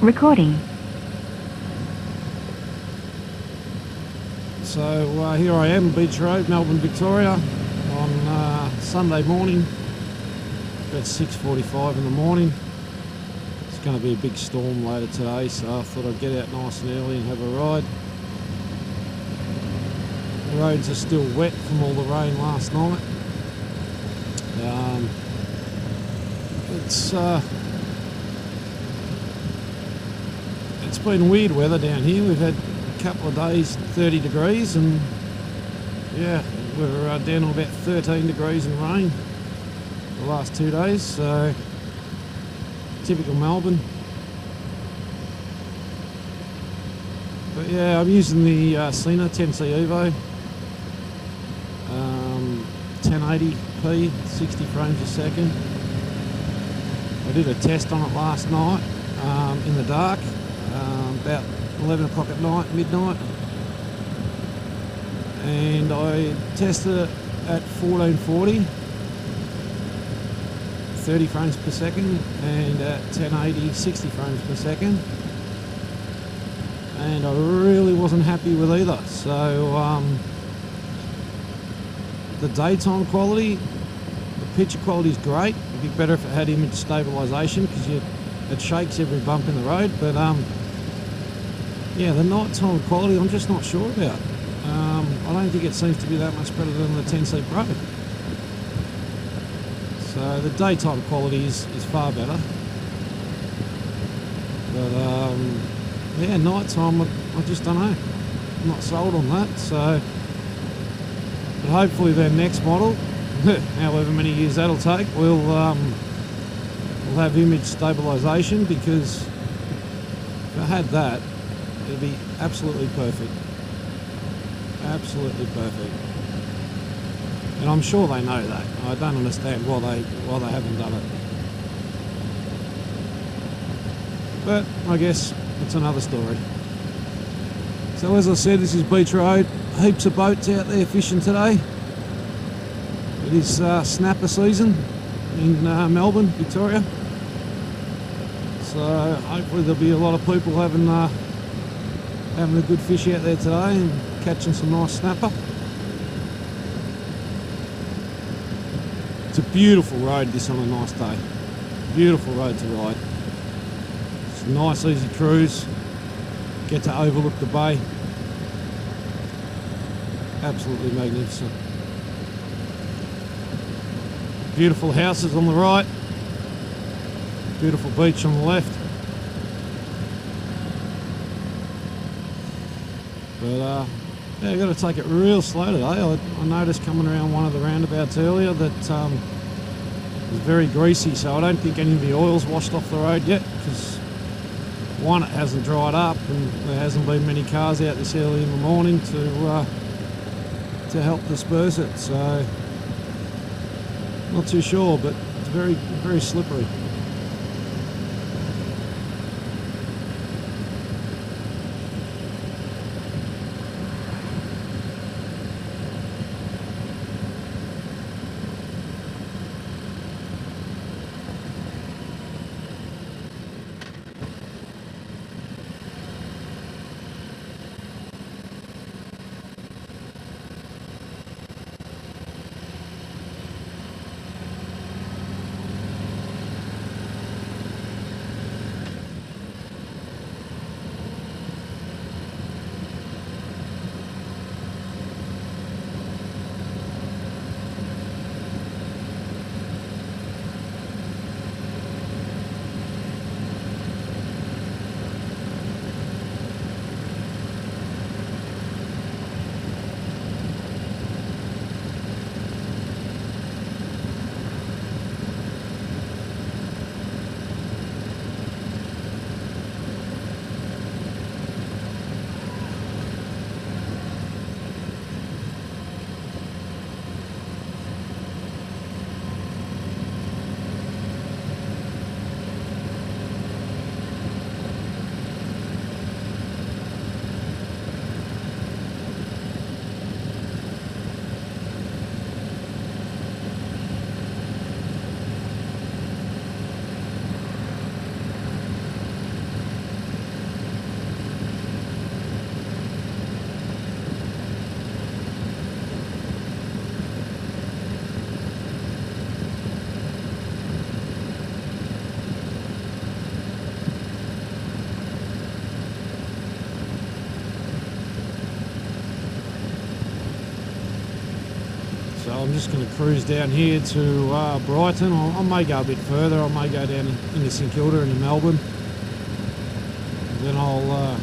Recording. So here I am, Beach Road, Melbourne, Victoria, on Sunday morning, about 6:45 in the morning. It's going to be a big storm later today, so I thought I'd get out nice and early and have a ride. The roads are still wet from all the rain last night. It's been weird weather down here. We've had a couple of days 30 degrees and yeah, we're down to about 13 degrees in rain the last 2 days, so typical Melbourne. But yeah, I'm using the Sena 10c Evo, 1080p, 60 frames a second. I did a test on it last night in the dark, about 11 o'clock at night, midnight, and I tested it at 1440, 30 frames per second, and at 1080, 60 frames per second, and I really wasn't happy with either. So the daytime quality, the picture quality is great. It'd be better if it had image stabilization because it shakes every bump in the road, but yeah, the nighttime quality I'm just not sure about. I don't think it seems to be that much better than the 10C Pro. So the daytime quality is far better, but yeah, nighttime I just don't know. I'm not sold on that. So but hopefully their next model, however many years that'll take, will have image stabilization, because if I had that, it'd be absolutely perfect. Absolutely perfect. And I'm sure they know that. I don't understand why they haven't done it. But I guess it's another story. So as I said, this is Beach Road. Heaps of boats out there fishing today. It is snapper season in Melbourne, Victoria. So hopefully there'll be a lot of people having a good fish out there today and catching some nice snapper. It's a beautiful road this on a nice day. Beautiful road to ride. It's a nice easy cruise. Get to overlook the bay. Absolutely magnificent. Beautiful houses on the right. Beautiful beach on the left. But yeah, I've got to take it real slow today. I noticed coming around one of the roundabouts earlier that it was very greasy, so I don't think any of the oil's washed off the road yet, because one, it hasn't dried up and there hasn't been many cars out this early in the morning to help disperse it, so not too sure, but it's very, very slippery. I'm just going to cruise down here to Brighton. I may go a bit further. I may go down into St Kilda into Melbourne. Then I'll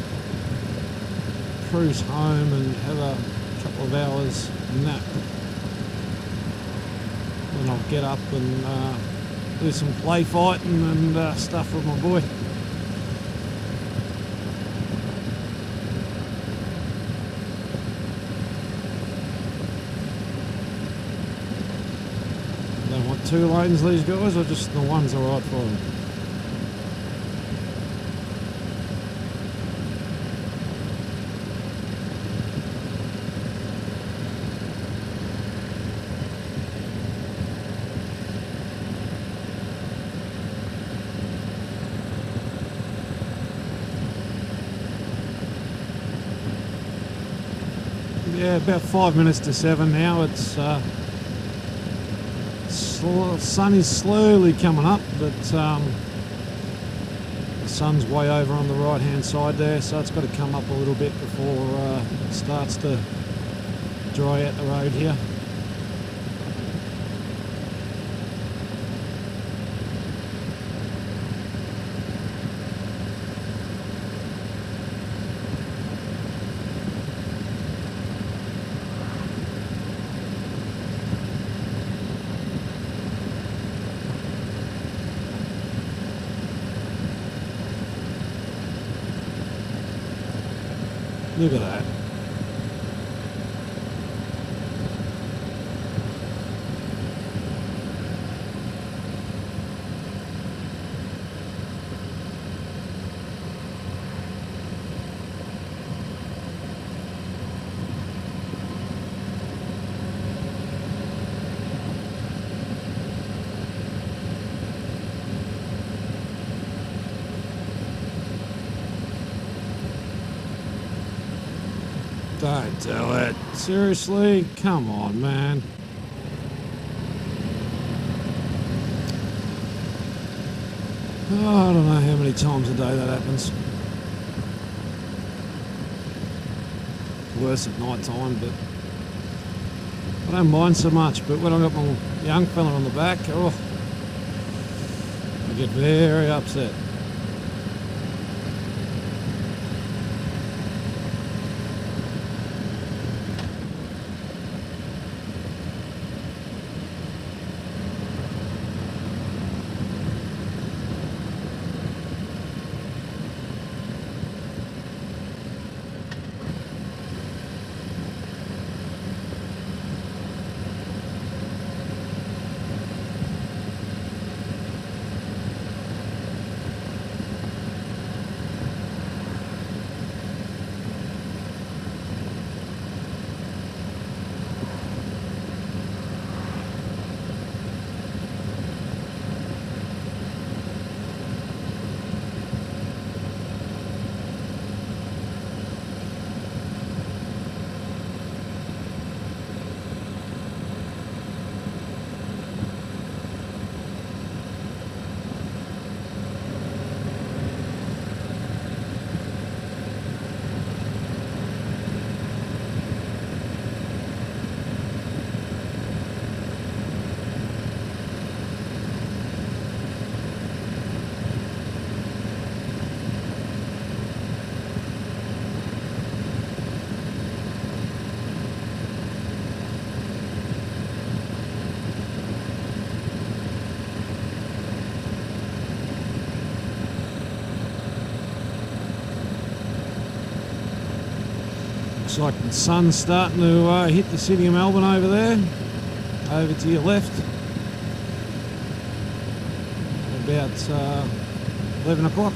cruise home and have a couple of hours nap. Then I'll get up and do some play fighting and stuff with my boy. Don't want 2 lanes, these guys, or just the one's alright for them? Yeah, about 5 minutes to 7 now. It's sun is slowly coming up, but the sun's way over on the right hand side there, so it's got to come up a little bit before it starts to dry out the road here. Look at that. Don't do it. Seriously? Come on, man. Oh, I don't know how many times a day that happens. Worse at night time, but I don't mind so much. But when I got my young fella on the back, oh, I get very upset. Looks like the sun's starting to hit the city of Melbourne over there, over to your left, about 11 o'clock.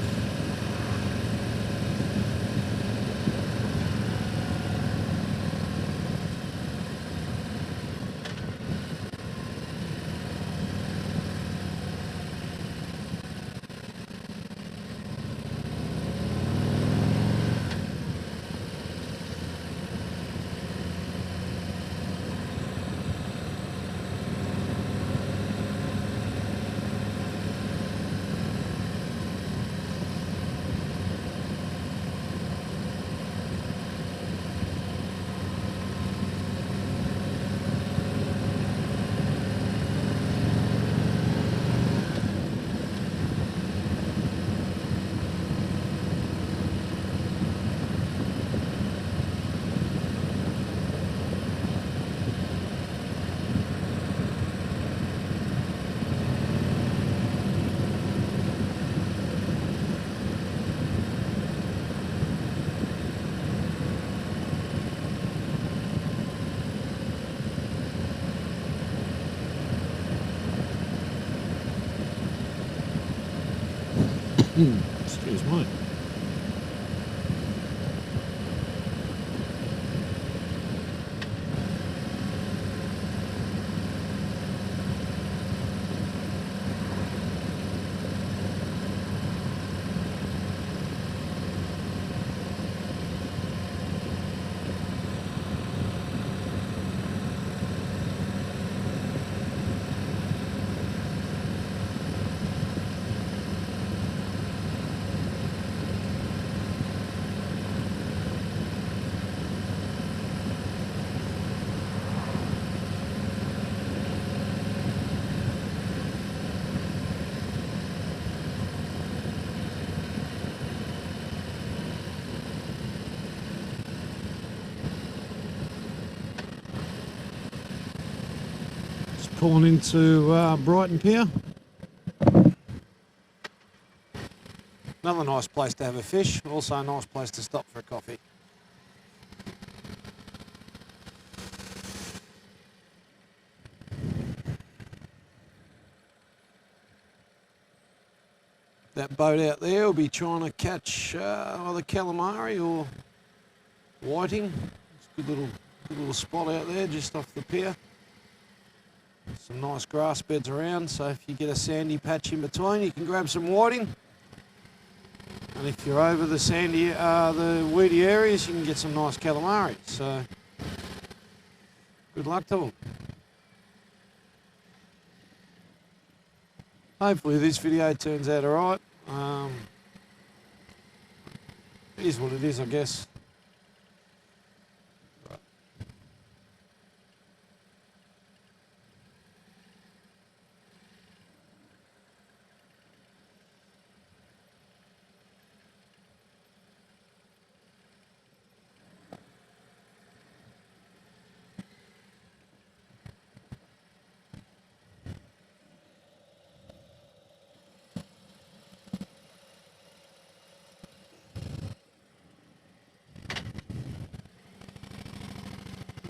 Excuse me. Pulling into Brighton Pier. Another nice place to have a fish, also a nice place to stop for a coffee. That boat out there will be trying to catch either calamari or whiting. It's a good little spot out there just off the pier. Some nice grass beds around, so if you get a sandy patch in between, you can grab some whiting. And if you're over the sandy, the weedy areas, you can get some nice calamari. So, good luck to them. Hopefully this video turns out alright. It is what it is, I guess.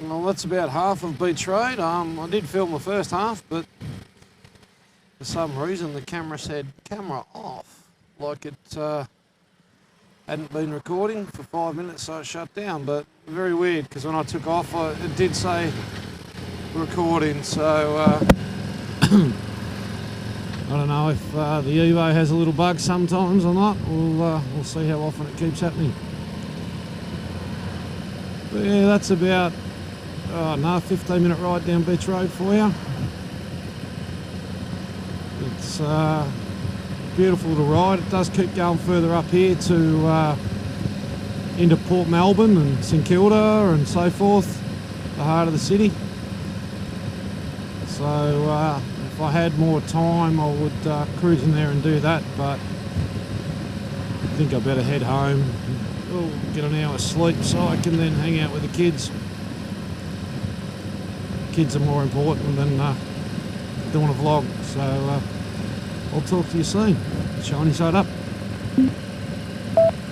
Well, that's about half of Beach Road. I did film the first half, but for some reason the camera said camera off, like it hadn't been recording for 5 minutes, so it shut down. But very weird, because when I took off, it did say recording. So I don't know if the Evo has a little bug sometimes or not. We'll see how often it keeps happening. But yeah, that's about 15-minute ride down Beach Road for you. It's beautiful to ride. It does keep going further up here to into Port Melbourne and St Kilda and so forth, the heart of the city. So if I had more time, I would cruise in there and do that, but I think I better head home, get an hour's sleep so I can then hang out with the kids. Kids are more important than doing a vlog, so I'll talk to you soon. Shiny side up.